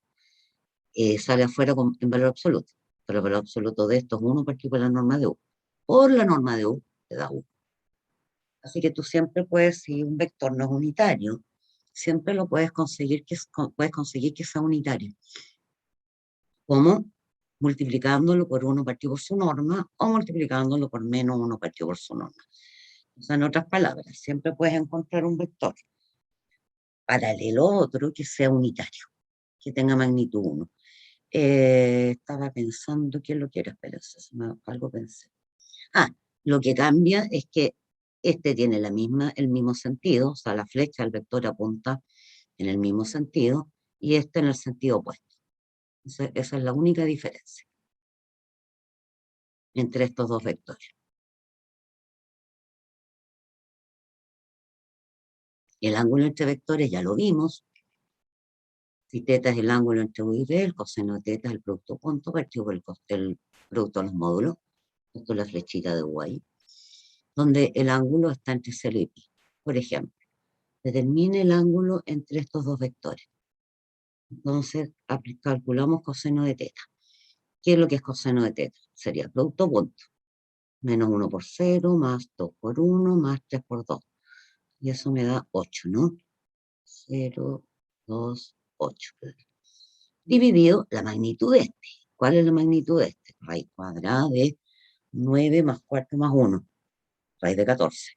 sale afuera en valor absoluto. Pero el valor absoluto de esto es 1 partido por la norma de U. Por la norma de U, te da 1. Así que tú siempre puedes, si un vector no es unitario, siempre lo puedes conseguir que sea unitario. ¿Cómo? Multiplicándolo por 1 partido por su norma o multiplicándolo por menos 1 partido por su norma. O sea, en otras palabras, siempre puedes encontrar un vector paralelo a otro que sea unitario, que tenga magnitud 1. Estaba pensando, ¿quién lo quiere? Espera, algo pensé. Ah, lo que cambia es que este tiene el mismo sentido, o sea, la flecha del vector apunta en el mismo sentido, y este en el sentido opuesto. Esa es la única diferencia entre estos dos vectores. El ángulo entre vectores ya lo vimos. Si teta es el ángulo entre U y B, el coseno de teta es el producto punto partido por el producto de los módulos. Esto es la flechita de U ahí, donde el ángulo está entre 0 y pi. Por ejemplo, determine el ángulo entre estos dos vectores. Entonces, calculamos coseno de teta. ¿Qué es lo que es coseno de teta? Sería el producto punto. Menos 1 por 0, más 2 por 1, más 3 por 2. Y eso me da 8, ¿no? 0, 2, 8. Dividido la magnitud de este. ¿Cuál es la magnitud de este? Raíz cuadrada de 9 más 4 más 1. Raíz de 14.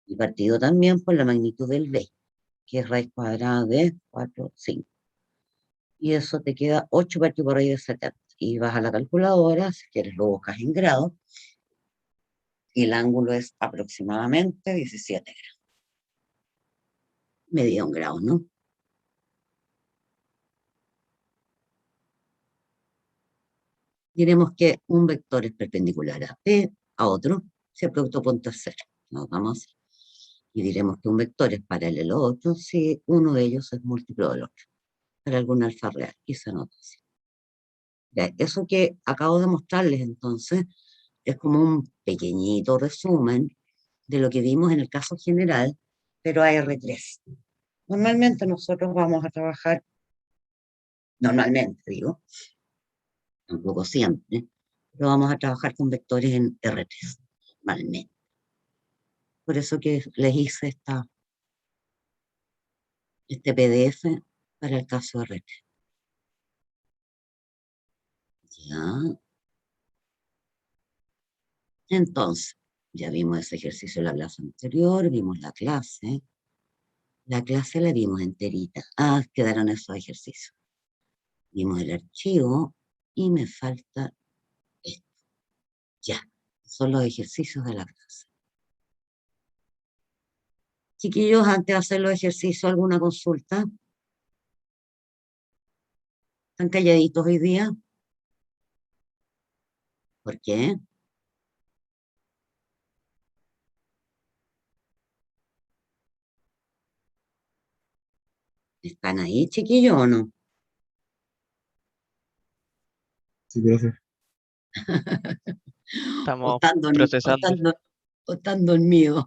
Y partido también por la magnitud del b, que es raíz cuadrada de 4, 5. Y eso te queda 8 partido por raíz de 70. Y vas a la calculadora, si quieres lo buscas en grado, y el ángulo es aproximadamente 17 grados. Medida 1 grado, ¿no? Diremos que un vector es perpendicular a P, a otro, si el producto punto es cero. Nos vamos a hacer. Y diremos que un vector es paralelo a otro si uno de ellos es múltiplo del otro, para algún alfa real, y se anota así. Ya, eso que acabo de mostrarles entonces es como un pequeñito resumen de lo que vimos en el caso general, pero a R3. Normalmente nosotros vamos a trabajar, normalmente digo, tampoco siempre, pero vamos a trabajar con vectores en R3, normalmente. Por eso que les hice este PDF para el caso R3. Ya, entonces, ya vimos ese ejercicio en la clase anterior, vimos la clase. La clase la vimos enterita. Ah, quedaron esos ejercicios. Vimos el archivo y me falta esto. Ya, son los ejercicios de la clase. Chiquillos, antes de hacer los ejercicios, ¿alguna consulta? ¿Están calladitos hoy día? ¿Por qué? ¿Están ahí, chiquillos, o no? Sí, profe. ¿O Estamos están, procesando. o están dormidos?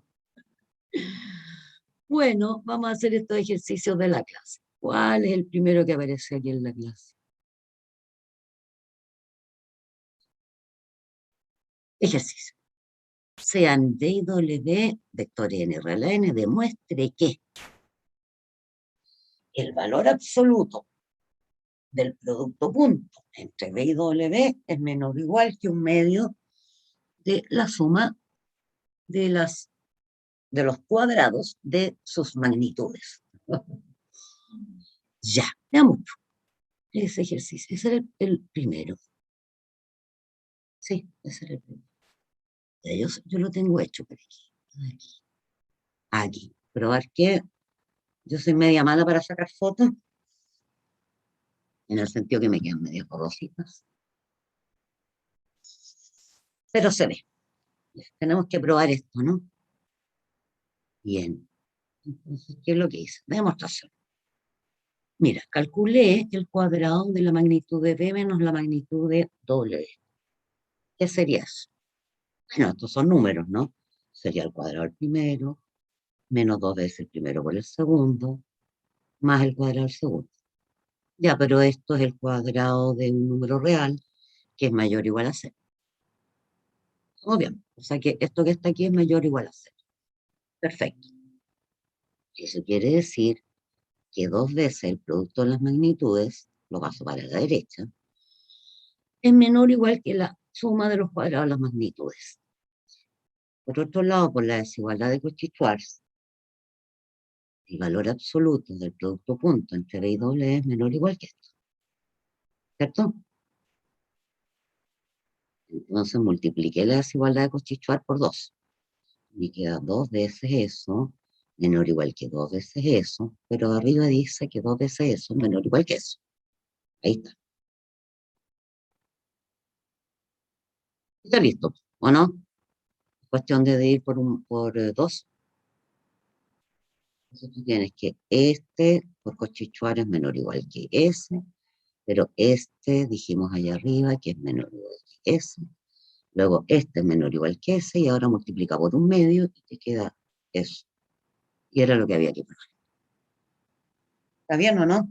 Bueno, vamos a hacer estos ejercicios de la clase. ¿Cuál es el primero que aparece aquí en la clase? Ejercicio. Sean D y W, vectores n real a n, demuestre que el valor absoluto del producto punto entre B y W es menor o igual que un medio de la suma de, de los cuadrados de sus magnitudes. Ya, veamos ese ejercicio. Ese era el primero. Sí, ese era el primero. Ya, yo lo tengo hecho por aquí. Aquí. Aquí. Probar que yo soy media mala para sacar fotos, en el sentido que me quedan medio borrositas. Pero se ve. Tenemos que probar esto, ¿no? Bien. Entonces, ¿qué es lo que hice? Demostración. Mira, calculé el cuadrado de la magnitud de B menos la magnitud de W. ¿Qué sería eso? Bueno, estos son números, ¿no? Sería el cuadrado del primero, menos 2 veces el primero por el segundo, más el cuadrado del segundo. Ya, pero esto es el cuadrado de un número real que es mayor o igual a cero. Muy bien. O sea que esto que está aquí es mayor o igual a cero. Perfecto. Eso quiere decir que 2 veces el producto de las magnitudes, lo paso para la derecha, es menor o igual que la suma de los cuadrados de las magnitudes. Por otro lado, por la desigualdad de Cauchy-Schwarz, el valor absoluto del producto punto entre B y W es menor o igual que esto, ¿cierto? Entonces multipliqué la desigualdad de Cauchy-Schwarz por 2. Me queda 2 veces eso, menor o igual que 2 veces eso, pero arriba dice que 2 veces eso es menor o igual que eso. Ahí está. Está listo, ¿o no? Cuestión de ir por 2. Entonces tú tienes que este por Cauchy-Schwarz es menor o igual que ese, pero este dijimos allá arriba que es menor o igual que ese. Luego este es menor o igual que ese y ahora multiplica por un medio y te queda eso. Y era lo que había que probar. ¿Está bien o no?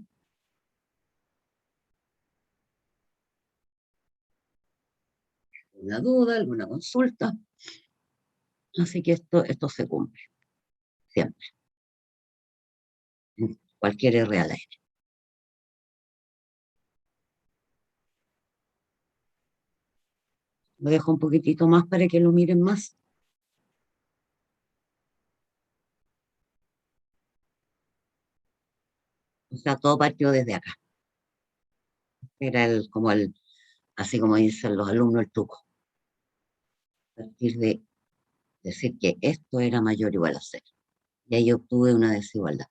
¿Alguna duda, alguna consulta? Así que esto se cumple, siempre, en cualquier R al aire. Lo dejo un poquitito más para que lo miren más. O sea, todo partió desde acá. Era así como dicen los alumnos, el truco. A partir de decir que esto era mayor o igual a cero. Y ahí obtuve una desigualdad.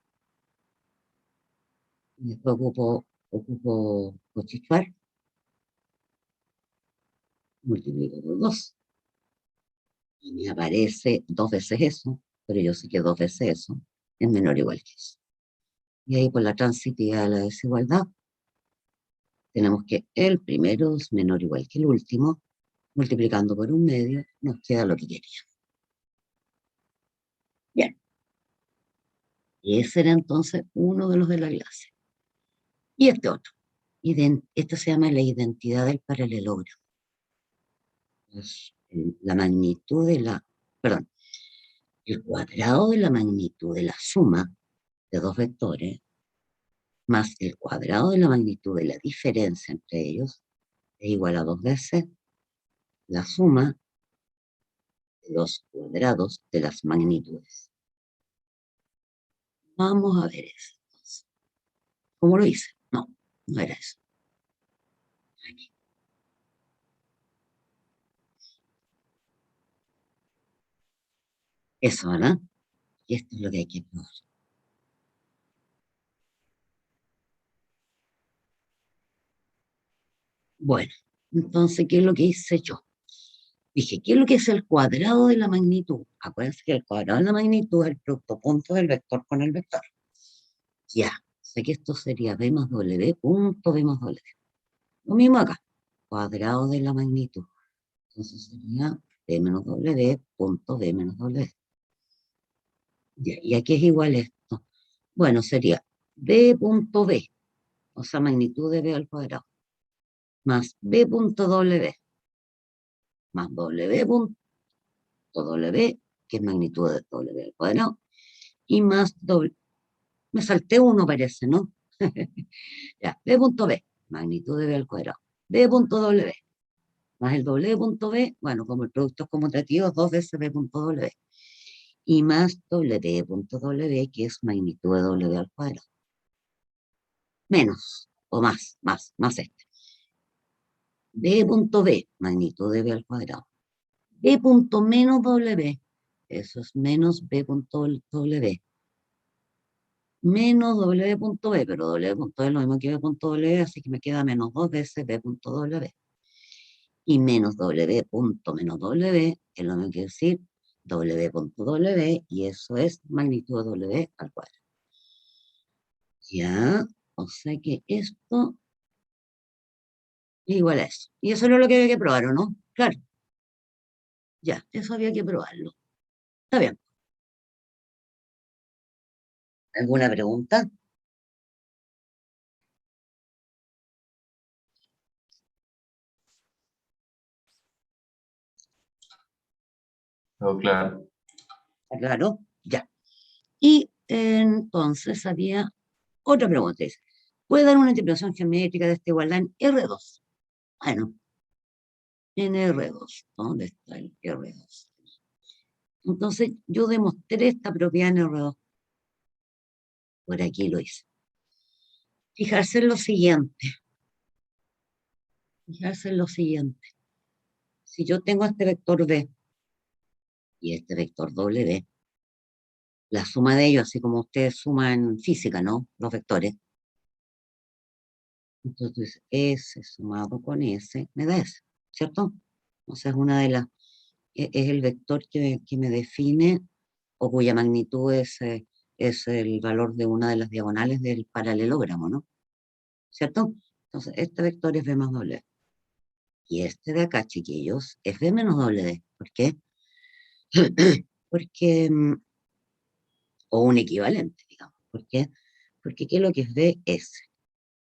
Y después ocupo cochichar, multiplico por 2. Y me aparece 2 veces eso, pero yo sé que 2 veces eso es menor o igual que eso. Y ahí por la transitiva de la desigualdad, tenemos que el primero es menor o igual que el último, multiplicando por un medio, nos queda lo que queríamos. Bien, y ese era entonces uno de los de la clase. Y este otro, este se llama la identidad del paralelogramo. Es la magnitud perdón, el cuadrado de la magnitud de la suma de dos vectores más el cuadrado de la magnitud de la diferencia entre ellos es igual a 2 veces la suma de los cuadrados de las magnitudes. Vamos a ver eso. ¿Cómo lo hice? No, no era eso. Aquí. Eso, ¿verdad? Y esto es lo que hay que probar. Bueno, entonces, ¿qué es lo que hice yo? Dije, ¿qué es lo que es el cuadrado de la magnitud? Acuérdense que el cuadrado de la magnitud es el producto punto del vector con el vector. Ya, sé que esto sería b más w punto b más w. Lo mismo acá, cuadrado de la magnitud. Entonces sería b menos w punto b menos w. Ya, ¿y aquí es igual esto? Bueno, sería b punto b, o sea, magnitud de b al cuadrado, más b punto w, más w punto w, que es magnitud de w al cuadrado, y más w. Me salté uno, parece, ¿no? Ya, b punto b, magnitud de b al cuadrado. B punto w, más el w punto b, bueno, como el producto es conmutativo, 2 veces b punto w. Y más w punto w, que es magnitud de w al cuadrado. Menos, o más este. B punto b, magnitud de b al cuadrado. B punto menos w, eso es menos b punto w. Menos w punto b, pero w punto b es lo mismo que b punto w, así que me queda menos 2 veces b punto w. Y menos w punto menos w es lo mismo que decir w punto w, y eso es magnitud de w al cuadrado. Ya, o sea que esto es igual a eso. Y eso era lo que había que probar, ¿o no? Claro, ya, eso había que probarlo. Está bien. ¿Alguna pregunta? Todo claro. Claro, ya. Y entonces había otra pregunta. Dice, ¿puede dar una interpretación geométrica de esta igualdad en R2? Bueno, en R2. ¿Dónde está el R2? Entonces yo demostré esta propiedad en R2. Por aquí lo hice. Fijarse en lo siguiente. Fijarse en lo siguiente. Si yo tengo este vector B y este vector W, la suma de ellos, así como ustedes suman en física, ¿no? Los vectores. Entonces, S sumado con S me da S, ¿cierto? O sea, es una de las, es el vector que me define o cuya magnitud es el valor de una de las diagonales del paralelogramo, ¿no? ¿Cierto? Entonces, este vector es B más W. Y este de acá, chiquillos, es B menos W. ¿Por qué? Porque, o un equivalente, digamos. ¿Por qué? Porque ¿qué es lo que es B? S.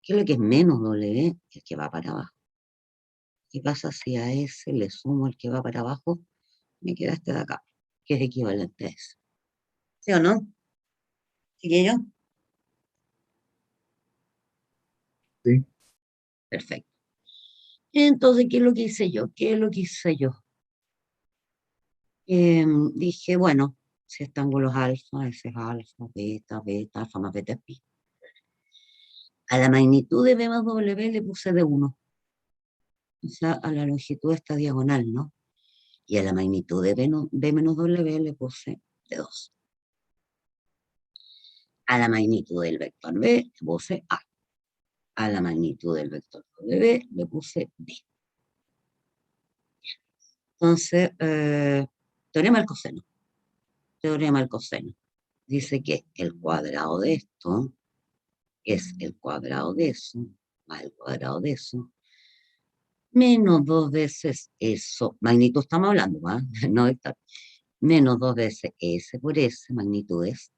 ¿Qué es lo que es menos W? El que va para abajo. ¿Qué pasa si a ese le sumo el que va para abajo? Me queda este de acá, que es equivalente a ese. ¿Sí o no? ¿Chiquillo? Sí. Perfecto. Entonces, ¿qué es lo que hice yo? ¿Qué es lo que hice yo? Dije, bueno, si este ángulo es alfa, ese es alfa, beta, beta, alfa más beta es pi. A la magnitud de B más W le puse de 1, o sea, a la longitud de esta diagonal, ¿no? Y a la magnitud de B menos W le puse de 2. A la magnitud del vector B le puse A. A la magnitud del vector W le puse B. Entonces, teorema del coseno. Teorema del coseno. Dice que el cuadrado de esto es el cuadrado de eso, más el cuadrado de eso, menos 2 veces eso. Magnitud estamos hablando, ¿va? No vector. Menos 2 veces S por S, magnitudes.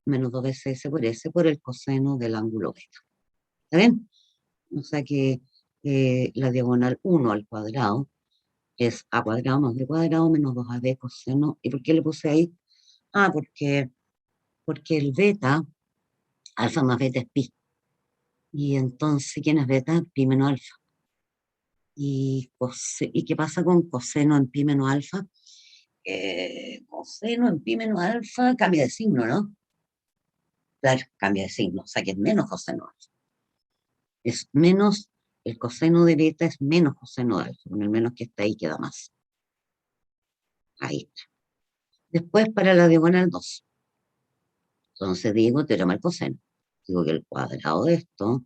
Menos 2 veces S por S por el coseno del ángulo beta. ¿Está bien? O sea que la diagonal 1 al cuadrado es a cuadrado más b cuadrado menos 2ab coseno. ¿Y por qué le puse ahí? Ah, porque el beta, alfa más beta es pi. Y entonces, ¿quién es beta? Pi menos alfa. ¿Y qué pasa con coseno en pi menos alfa? Coseno en pi menos alfa cambia de signo, ¿no? Claro, cambia de signo, o sea que es menos coseno alfa. Es menos, el coseno de beta es menos coseno de alfa, con el menos que está ahí queda más. Ahí está. Después para la diagonal 2. Entonces digo teorema del coseno. Digo que el cuadrado de esto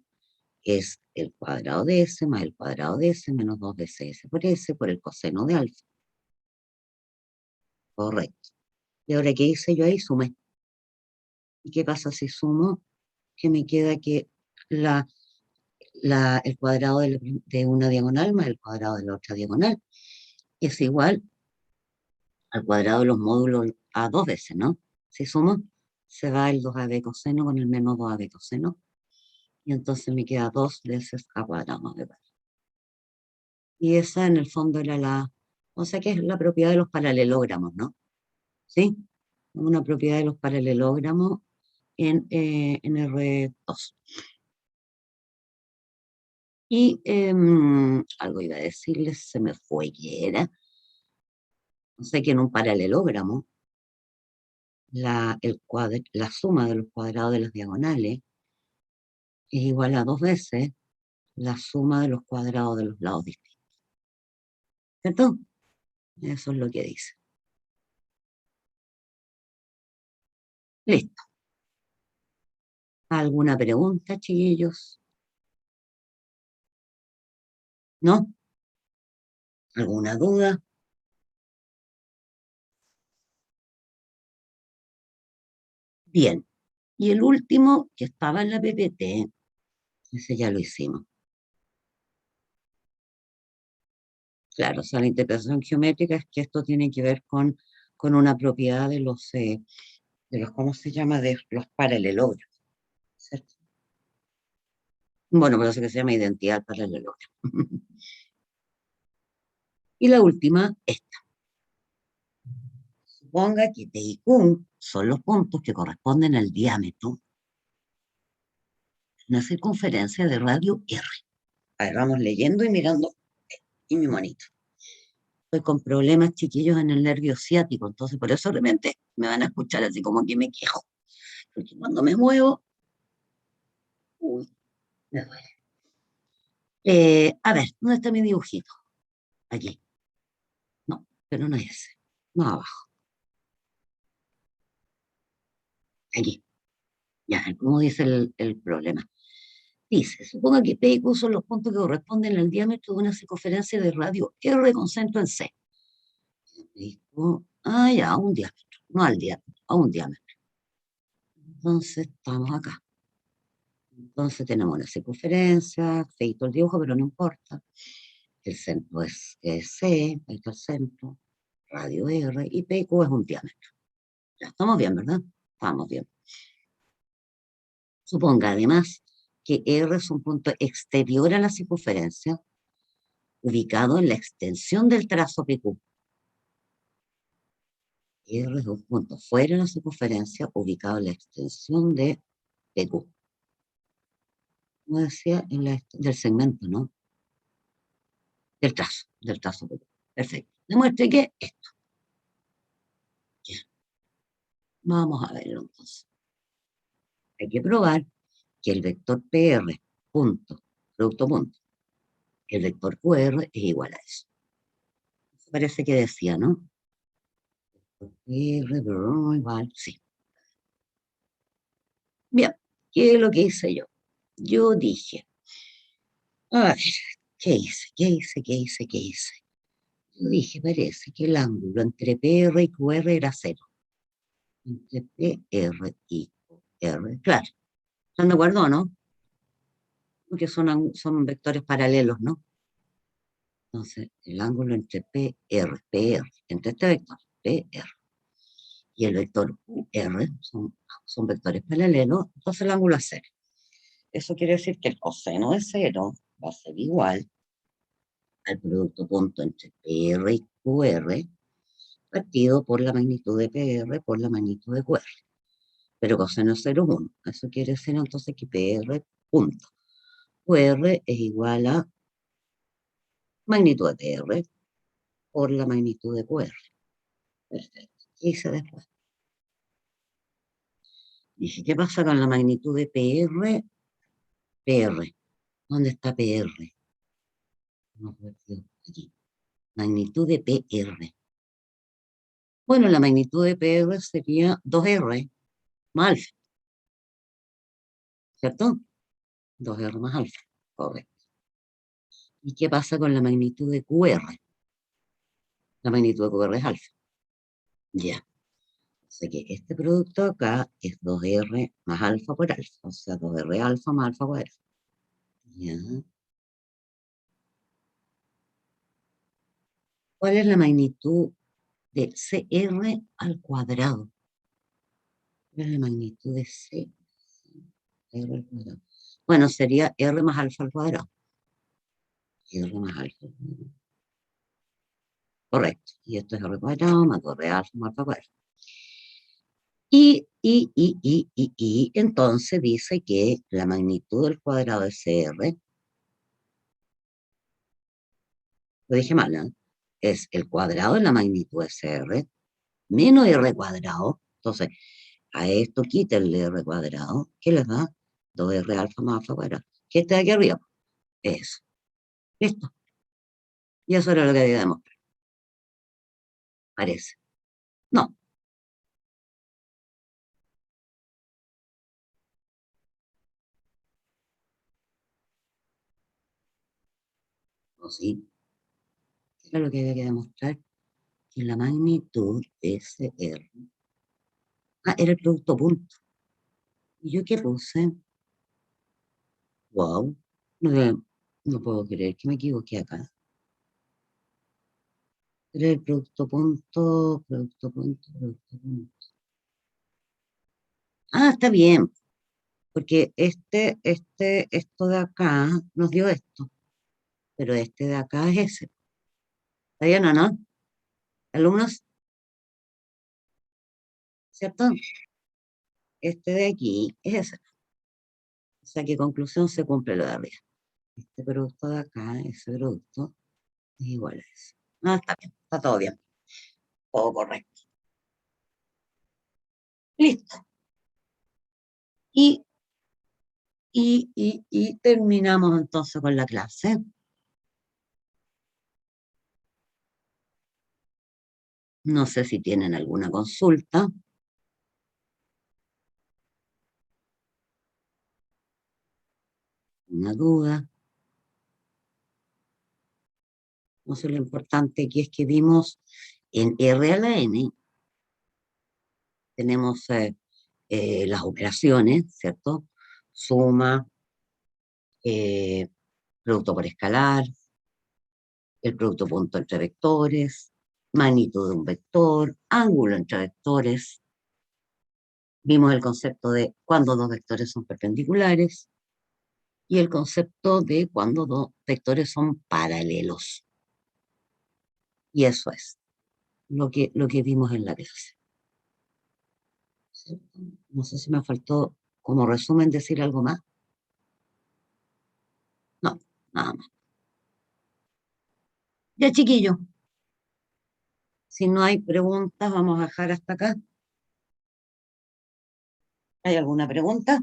es el cuadrado de S más el cuadrado de S menos 2 veces S por S por el coseno de alfa. Correcto. Y ahora, ¿qué hice yo ahí? Sumé. ¿Y qué pasa si sumo? Que me queda que el cuadrado de una diagonal más el cuadrado de la otra diagonal es igual al cuadrado de los módulos a 2 veces, ¿no? Si sumo, se va el 2ab coseno con el menos 2ab coseno. Y entonces me queda 2 veces a cuadrado más b cuadrado. Y esa en el fondo era o sea que es la propiedad de los paralelogramos, ¿no? ¿Sí? Una propiedad de los paralelogramos en R2. Y algo iba a decirles, se me fue que era, o sea que en un paralelogramo, la suma de los cuadrados de las diagonales es igual a 2 veces la suma de los cuadrados de los lados distintos. ¿Cierto? Eso es lo que dice. Listo. ¿Alguna pregunta, chiquillos? ¿No? ¿Alguna duda? Bien. Y el último, que estaba en la PPT, ese ya lo hicimos. Claro, o sea, la interpretación geométrica es que esto tiene que ver con una propiedad de los, ¿cómo se llama? De los paralelogramos, ¿cierto? Bueno, por eso que se llama identidad paralelogramo. Y la última, esta. Suponga que T y Q son los puntos que corresponden al diámetro de una circunferencia de radio R. A ver, vamos leyendo y mirando y mi monito. Estoy con problemas chiquillos en el nervio ciático, entonces por eso de repente me van a escuchar así como que me quejo. Porque cuando me muevo, uy, me duele. A ver, ¿dónde está mi dibujito? Aquí. No, pero no es ese. Más abajo. Aquí. Ya, ¿cómo dice el problema? Dice, suponga que P y Q son los puntos que corresponden al diámetro de una circunferencia de radio R con centro en C. Ya, a un diámetro. No al diámetro, a un diámetro. Entonces, estamos acá. Entonces tenemos una circunferencia, feito el dibujo, pero no importa. El centro es C, ahí está el centro, radio R, y P y Q es un diámetro. Ya estamos bien, ¿verdad? Estamos bien. Suponga además que R es un punto exterior a la circunferencia, ubicado en la extensión del trazo PQ. R es un punto fuera de la circunferencia, ubicado en la extensión de PQ. Como decía, del segmento, ¿no? Del trazo PQ. Perfecto. Demuestre que esto. Ya. Vamos a verlo entonces. Hay que probar que el vector PR, punto, producto punto, el vector QR es igual a eso. Parece que decía, ¿no? PR, igual, sí. Bien, ¿qué es lo que hice yo? Yo dije, a ver, ¿qué hice? Yo dije, parece que el ángulo entre PR y QR era cero. Entre PR y QR, claro. ¿Están de acuerdo, no? Porque son vectores paralelos, ¿no? Entonces, el ángulo entre PR, entre este vector, PR, y el vector UR son vectores paralelos, entonces el ángulo es cero. Eso quiere decir que el coseno de cero va a ser igual al producto punto entre PR y QR partido por la magnitud de PR por la magnitud de QR. Pero coseno de 0 es 1. Eso quiere decir entonces que PR punto QR es igual a magnitud de PR por la magnitud de QR. Perfecto. ¿Qué hice después? Dije, ¿qué pasa con la magnitud de PR? PR. ¿Dónde está PR? No, aquí. Magnitud de PR. Bueno, la magnitud de PR sería 2R más alfa, ¿cierto? 2R más alfa, correcto. ¿Y qué pasa con la magnitud de QR? La magnitud de QR es alfa. Ya. O sea que este producto acá es 2R más alfa por alfa. O sea, 2R alfa más alfa por alfa. Ya. ¿Cuál es la magnitud de CR al cuadrado? ¿Cuál es la magnitud de C? R al cuadrado. Bueno, sería R más alfa al cuadrado. R más alfa. Correcto. Y esto es R cuadrado más 2R alfa más alfa cuadrado. Y entonces dice que la magnitud del cuadrado de CR, lo dije mal, ¿no? Es el cuadrado de la magnitud de CR menos R cuadrado. Entonces, a esto quítenle R cuadrado, ¿qué les da? 2R alfa más alfa cuadrado. ¿Qué está aquí arriba? Eso. Listo. Y eso era lo que había demostrado. Parece. No. No, sí. Era lo que había que demostrar. Que la magnitud de SR. Ah, era el producto punto. ¿Y yo qué puse? Wow. No, no puedo creer que me equivoqué acá. Era el producto punto, producto punto, producto punto. Ah, está bien. Porque esto de acá nos dio esto. Pero este de acá es ese. ¿Está bien o no? Alumnos, ¿cierto? Este de aquí es ese. O sea que conclusión se cumple lo de arriba. Este producto de acá, ese producto, es igual a eso. Ah, está bien, está todo bien. Todo correcto. Listo. Y, y terminamos entonces con la clase. No sé si tienen alguna consulta, una duda. No sé, lo importante aquí es que vimos en R a la N, tenemos las operaciones, ¿cierto? Suma, eh, producto por escalar, el producto punto entre vectores, magnitud de un vector, ángulo entre vectores. Vimos el concepto de cuando dos vectores son perpendiculares y el concepto de cuando dos vectores son paralelos. Y eso es lo que vimos en la clase. ¿Cierto? No sé si me faltó como resumen decir algo más. No, nada más. Ya, chiquillo, si no hay preguntas, vamos a dejar hasta acá. ¿Hay alguna pregunta?